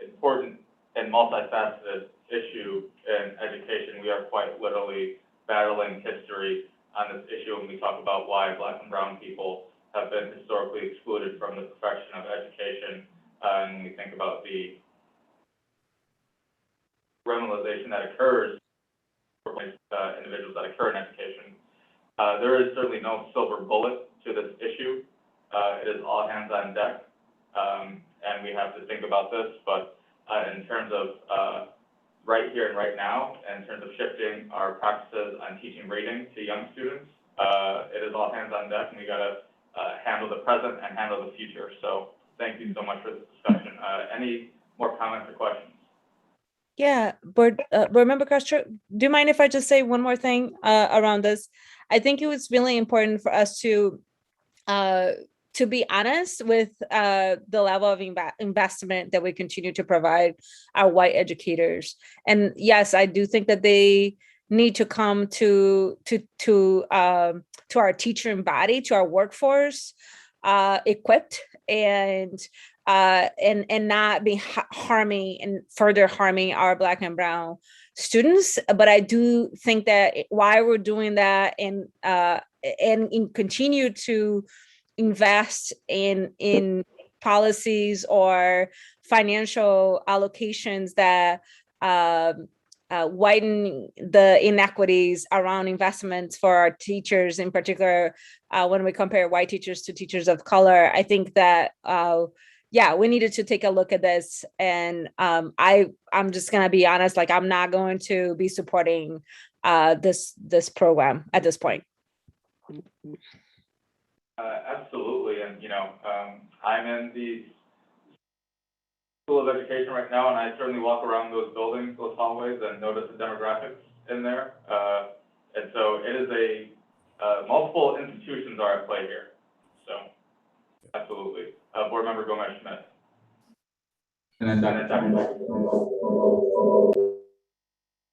[SPEAKER 7] important and multifaceted issue in education. We are quite literally battling history on this issue when we talk about why Black and brown people have been historically excluded from the profession of education. And we think about the criminalization that occurs for individuals that occur in education. There is certainly no silver bullet to this issue. It is all hands on deck, and we have to think about this. But in terms of right here and right now, in terms of shifting our practices on teaching reading to young students, it is all hands on deck, and we got to handle the present and handle the future. So thank you so much for this discussion. Any more comments or questions?
[SPEAKER 12] Yeah, Board Member Castro, do you mind if I just say one more thing around this? I think it was really important for us to be honest with the level of investment that we continue to provide our white educators. And yes, I do think that they need to come to our teaching body, to our workforce, equipped and not be harming and further harming our Black and brown students. But I do think that while we're doing that and continue to invest in policies or financial allocations that widen the inequities around investments for our teachers, in particular, when we compare white teachers to teachers of color. I think that we needed to take a look at this. And I'm just gonna be honest, like I'm not going to be supporting this program at this point.
[SPEAKER 7] Absolutely, and I'm in the School of Education right now, and I certainly walk around those buildings, those hallways, and notice the demographics in there. And so it is multiple institutions are at play here. So absolutely. Board Member Gomez-Schmidt. And then Dr.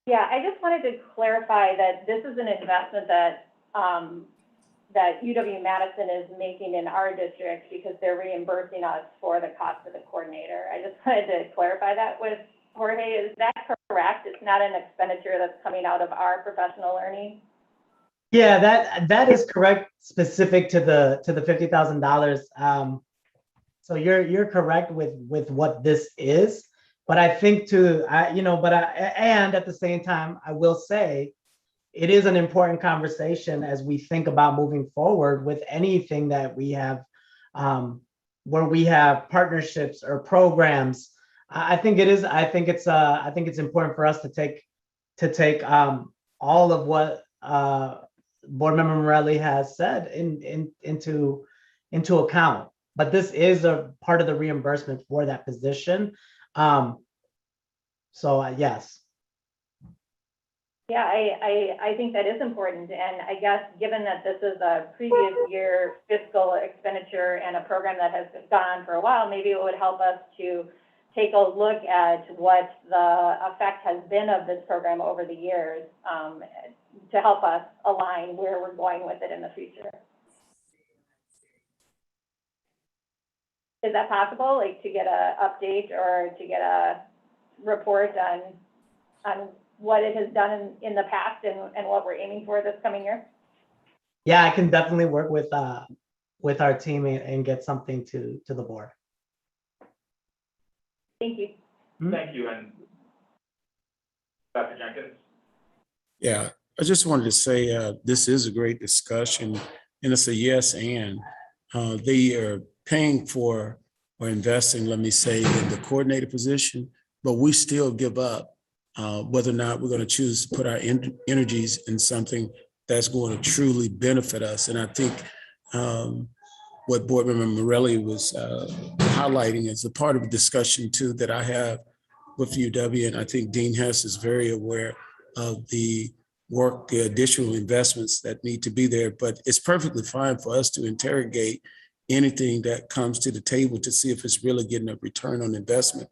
[SPEAKER 2] Yeah, I just wanted to clarify that this is an investment that that UW-Madison is making in our district because they're reimbursing us for the cost of the coordinator. I just wanted to clarify that with Jorge. Is that correct? It's not an expenditure that's coming out of our professional learning?
[SPEAKER 15] Yeah, that is correct, specific to the $50,000. So you're correct with what this is, but I think and at the same time, I will say it is an important conversation as we think about moving forward with anything that we have, where we have partnerships or programs. I think it's important for us to take all of what Board Member Morelli has said into account. But this is a part of the reimbursement for that position. Yes.
[SPEAKER 2] Yeah, I think that is important. And I guess given that this is a previous year fiscal expenditure and a program that has gone on for a while, maybe it would help us to take a look at what the effect has been of this program over the years to help us align where we're going with it in the future. Is that possible, like to get an update or to get a report on what it has done in the past and what we're aiming for this coming year?
[SPEAKER 15] Yeah, I can definitely work with our team and get something to the board.
[SPEAKER 2] Thank you.
[SPEAKER 7] Thank you, and Dr. Jenkins.
[SPEAKER 6] Yeah, I just wanted to say this is a great discussion, and it's a yes and. They are paying for or investing, let me say, in the coordinator position, but we still give up whether or not we're going to choose to put our energies in something that's going to truly benefit us. And I think what Board Member Morelli was highlighting is a part of a discussion too that I have with UW, and I think Dean Hess is very aware of the work, the additional investments that need to be there. But it's perfectly fine for us to interrogate anything that comes to the table to see if it's really getting a return on investment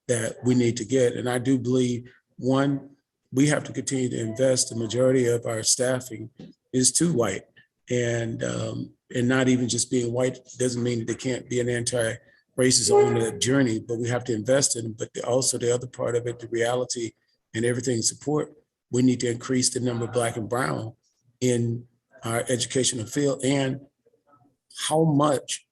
[SPEAKER 6] that we need to get. And I do believe, one, we have to continue to invest. The majority of our staffing is too white, and not even just being white doesn't mean that they can't be an anti-racist on that journey, but we have to invest in them. But also the other part of it, the reality and everything support, we need to increase the number of Black and brown in our educational field, and how much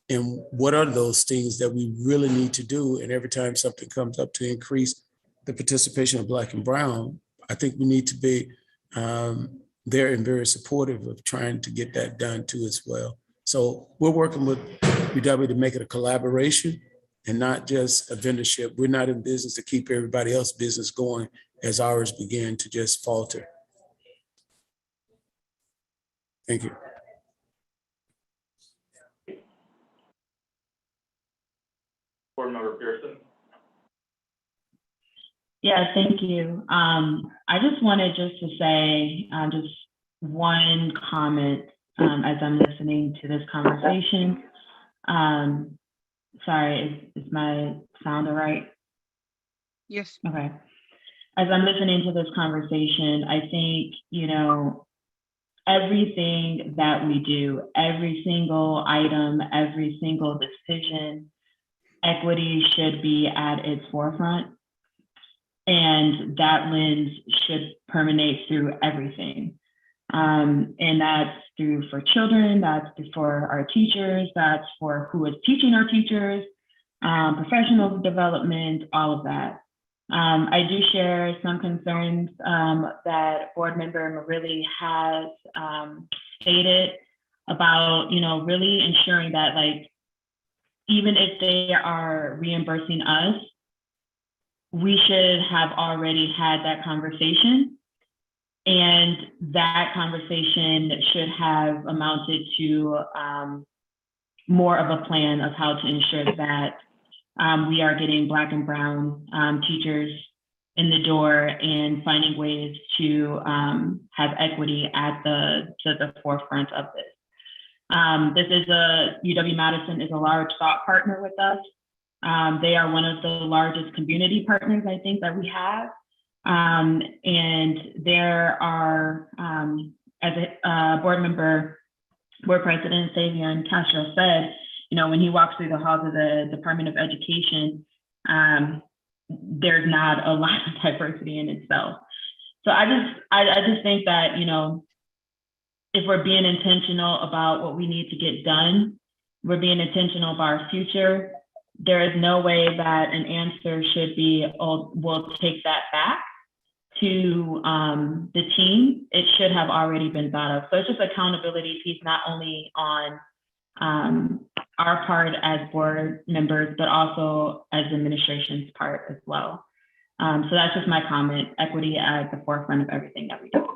[SPEAKER 6] and what are those things that we really need to do. And every time something comes up to increase the participation of Black and brown, I think we need to be there and very supportive of trying to get that done too as well. So we're working with UW to make it a collaboration and not just a vendorship. We're not in business to keep everybody else's business going as ours began to just falter. Thank you.
[SPEAKER 7] Board Member Pearson.
[SPEAKER 8] Yeah, thank you. I just wanted to say just one comment as I'm listening to this conversation. Sorry, is my sound all right?
[SPEAKER 3] Yes.
[SPEAKER 8] Okay. As I'm listening to this conversation, I think, you know, everything that we do, every single item, every single decision, equity should be at its forefront. And that lens should permeate through everything. And that's through for children, that's for our teachers, that's for who is teaching our teachers, professional development, all of that. I do share some concerns that Board Member Marilli has stated about, you know, really ensuring that, like, even if they are reimbursing us, we should have already had that conversation. And that conversation should have amounted to more of a plan of how to ensure that we are getting Black and brown teachers in the door and finding ways to have equity at the forefront of this. UW-Madison is a large thought partner with us. They are one of the largest community partners, I think, that we have. And there are, as a board member, Board President Savion Castro said, you know, when he walks through the halls of the Department of Education, there's not a lot of diversity in itself. So I just think that, you know, if we're being intentional about what we need to get done, we're being intentional about our future, there is no way that an answer should be, oh, we'll take that back to the team. It should have already been thought of. So it's just accountability piece, not only on our part as board members, but also as administration's part as well. So that's just my comment, equity at the forefront of everything that we do.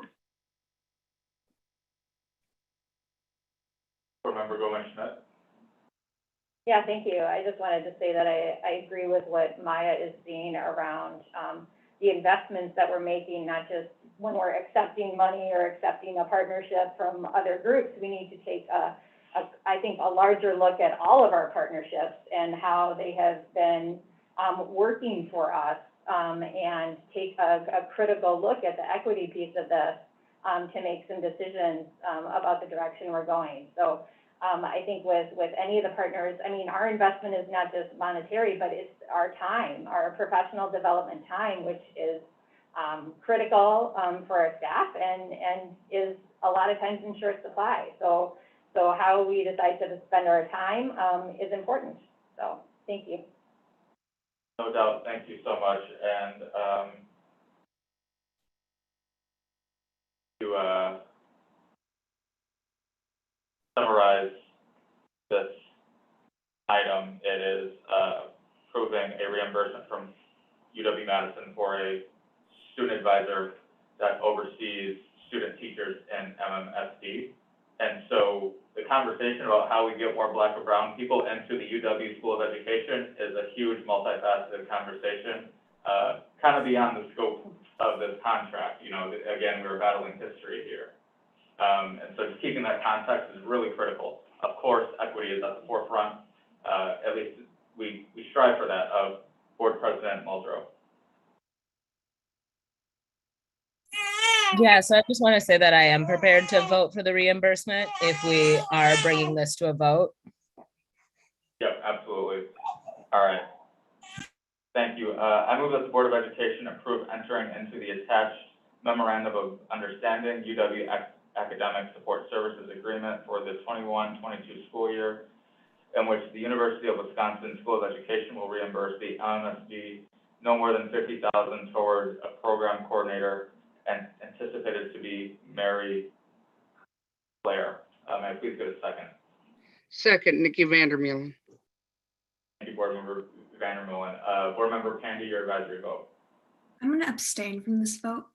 [SPEAKER 7] Board Member Gomes-Schmidt.
[SPEAKER 2] Yeah, thank you. I just wanted to say that I agree with what Maya is seeing around the investments that we're making, not just when we're accepting money or accepting a partnership from other groups. We need to take I think, a larger look at all of our partnerships and how they have been working for us, and take a critical look at the equity piece of this to make some decisions about the direction we're going. So I think with any of the partners, I mean, our investment is not just monetary, but it's our time, our professional development time, which is critical for our staff and is a lot of times in short supply. So how we decide to spend our time is important. So thank you.
[SPEAKER 7] No doubt. Thank you so much. And to summarize this item, it is approving a reimbursement from UW-Madison for a student advisor that oversees student teachers in MMSD. And so the conversation about how we get more Black or brown people into the UW School of Education is a huge multifaceted conversation, kind of beyond the scope of this contract. You know, again, we were battling history here. And so just keeping that context is really critical. Of course, equity is at the forefront. At least we strive for that of Board President Muldrow.
[SPEAKER 1] Yeah, so I just want to say that I am prepared to vote for the reimbursement if we are bringing this to a vote.
[SPEAKER 7] Yep, absolutely. All right. Thank you. I move that the Board of Education approve entering into the attached memorandum of understanding UW Academic Support Services Agreement for the 21-22 school year, in which the University of Wisconsin School of Education will reimburse the MSD no more than $50,000 towards a program coordinator and anticipated to be Mary Claire. May I please get a second?
[SPEAKER 3] Second, Nikki Vandermeulen.
[SPEAKER 7] Thank you, Board Member Vandermeulen. Board Member Pandy, your advisory vote.
[SPEAKER 4] I'm going to abstain from this vote.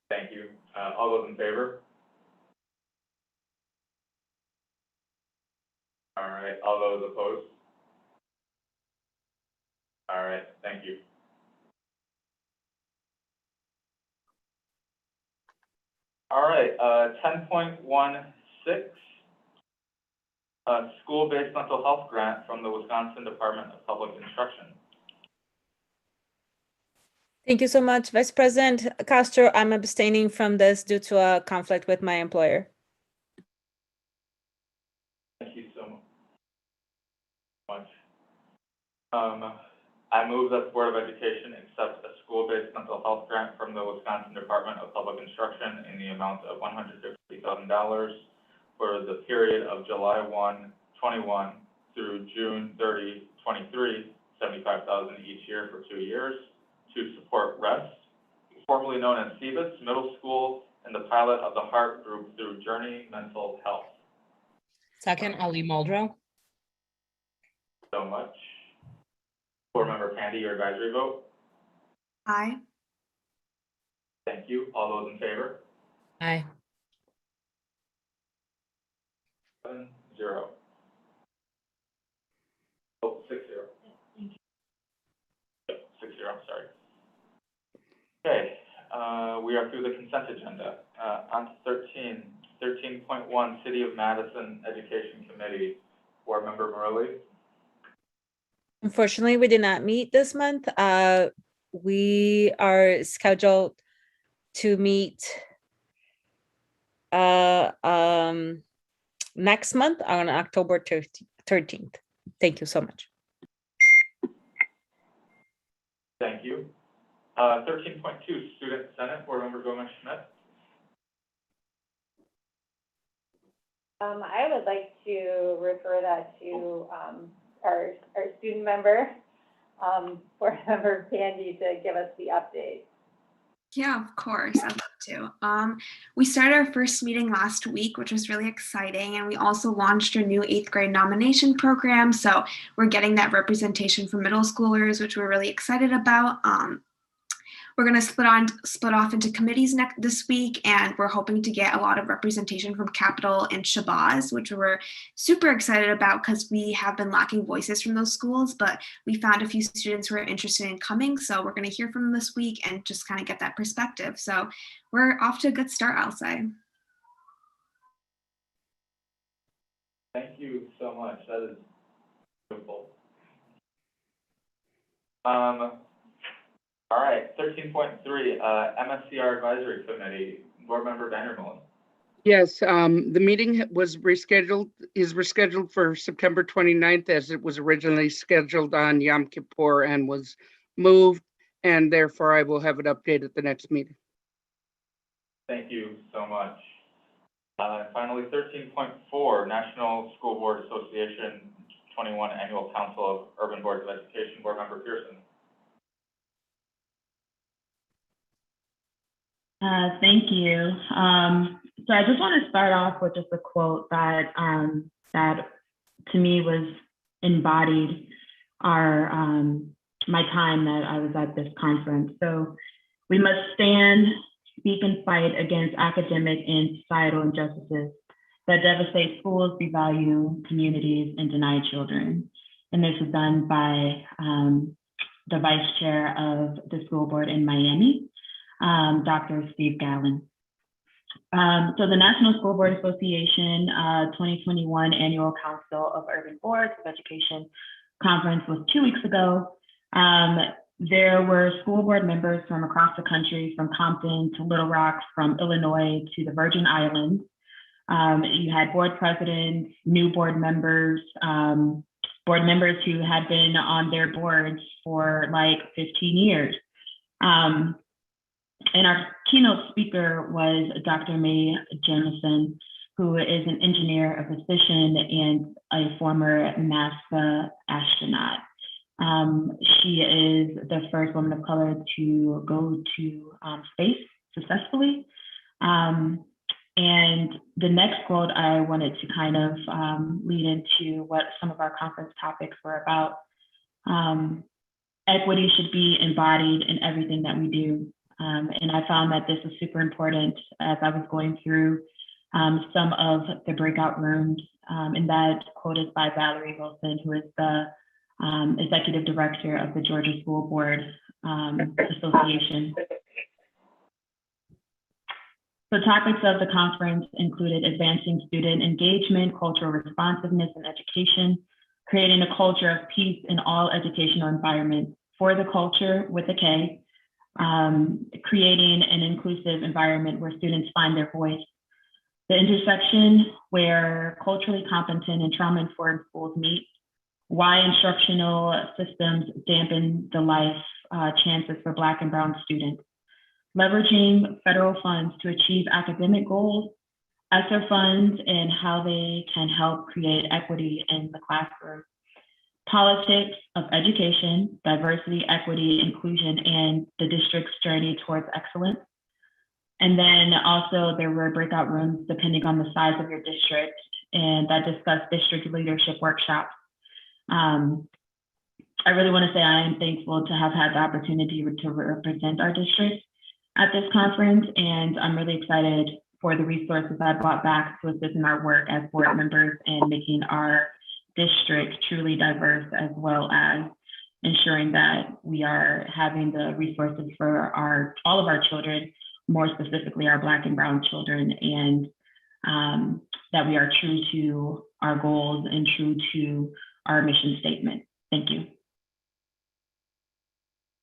[SPEAKER 7] Thank you. All those in favor? All right. All those opposed? All right. Thank you. All right. 10.16. School-based mental health grant from the Wisconsin Department of Public Instruction.
[SPEAKER 12] Thank you so much, Vice President Castro. I'm abstaining from this due to a conflict with my employer.
[SPEAKER 7] Thank you so much. I move that the Board of Education accept a school-based mental health grant from the Wisconsin Department of Public Instruction in the amount of $150,000 for the period of July 1, 21 through June 30, 23, $75,000 each year for 2 years to support REST, formerly known as CBIS Middle School, and the pilot of the Heart Group through Journey Mental Health.
[SPEAKER 1] Second, Ali Muldrow.
[SPEAKER 7] So much. Board Member Pandy, your advisory vote.
[SPEAKER 4] Aye.
[SPEAKER 7] Thank you. All those in favor?
[SPEAKER 1] Aye.
[SPEAKER 7] 7-0. Oh, 6-0. Yep, 6-0, sorry. Okay, we are through the consent agenda. On to 13.1, City of Madison Education Committee. Board Member Morelli.
[SPEAKER 12] Unfortunately, we did not meet this month. We are scheduled to meet next month on October 13th. Thank you so much.
[SPEAKER 7] Thank you. 13.2, Student Senate, Board Member Gomez-Schmidt.
[SPEAKER 2] I would like to refer that to our student member, Board Member Pandy, to give us the update.
[SPEAKER 4] Yeah, of course. I'd love to. We started our first meeting last week, which was really exciting. And we also launched our new 8th grade nomination program. So we're getting that representation for middle schoolers, which we're really excited about. We're going to split off into committees this week, and we're hoping to get a lot of representation from Capital and Shabazz, which we're super excited about because we have been lacking voices from those schools, but we found a few students who are interested in coming, so we're going to hear from them this week and just kind of get that perspective. So we're off to a good start, I'll say.
[SPEAKER 7] Thank you so much. That is beautiful. All right, 13.3, MSCR Advisory Committee, Board Member Vandermeulen.
[SPEAKER 3] Yes, the meeting is rescheduled for September 29th as it was originally scheduled on Yom Kippur and was moved, and therefore I will have it updated at the next meeting.
[SPEAKER 7] Thank you so much. Finally, 13.4, National School Board Association 21 Annual Council of Urban Boards of Education, Board Member Pearson.
[SPEAKER 8] Thank you. So I just want to start off with just a quote that that to me was embodied my time that I was at this conference. So we must stand, speak, and fight against academic and societal injustices that devastate schools, devalue communities, and deny children. And this was done by the vice chair of the school board in Miami, Dr. Steve Gallen. So the National School Board Association 2021 Annual Council of Urban Boards of Education Conference was 2 weeks ago. There were school board members from across the country, from Compton to Little Rock, from Illinois to the Virgin Islands. You had board presidents, new board members who had been on their boards for like 15 years. And our keynote speaker was Dr. Mae Jamison, who is an engineer, a physician, and a former NASA astronaut. She is the first woman of color to go to space successfully. And the next quote I wanted to kind of lead into what some of our conference topics were about. Equity should be embodied in everything that we do. And I found that this was super important as I was going through some of the breakout rooms. And that quote is by Valerie Wilson, who is the executive director of the Georgia School Board Association. So topics of the conference included advancing student engagement, cultural responsiveness in education, creating a culture of peace in all educational environments, for the culture with a K, creating an inclusive environment where students find their voice, the intersection where culturally competent and trauma-informed schools meet, why instructional systems dampen the life chances for Black and Brown students, leveraging federal funds to achieve academic goals, ESSER funds, and how they can help create equity in the classroom, politics of education, diversity, equity, inclusion, and the district's journey towards excellence. And then also there were breakout rooms depending on the size of your district, and that discussed district leadership workshops. I really want to say I am thankful to have had the opportunity to represent our district at this conference, and I'm really excited for the resources I brought back to assist in our work as board members and making our district truly diverse, as well as ensuring that we are having the resources for all of our children, more specifically our Black and Brown children, and that we are true to our goals and true to our mission statement. Thank you.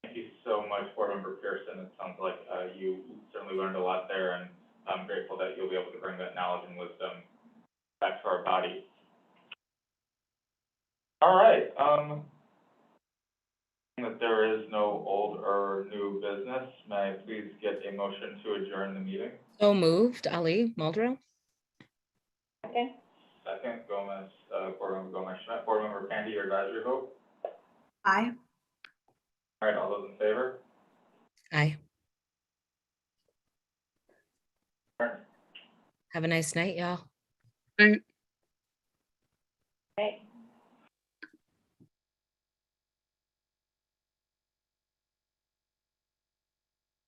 [SPEAKER 7] Thank you so much, Board Member Pearson. It sounds like you certainly learned a lot there, and I'm grateful that you'll be able to bring that knowledge and wisdom back to our body. All right. That there is no old or new business, may I please get a motion to adjourn the meeting?
[SPEAKER 1] So moved. Ali Muldrow.
[SPEAKER 2] Okay.
[SPEAKER 7] Second, Gomez, Board Member Gomez-Schmidt. Board Member Pandy, your advisory vote?
[SPEAKER 4] Aye.
[SPEAKER 7] All right, all those in favor?
[SPEAKER 1] Aye.
[SPEAKER 7] Adjourned.
[SPEAKER 1] Have a nice night, y'all.
[SPEAKER 2] Okay.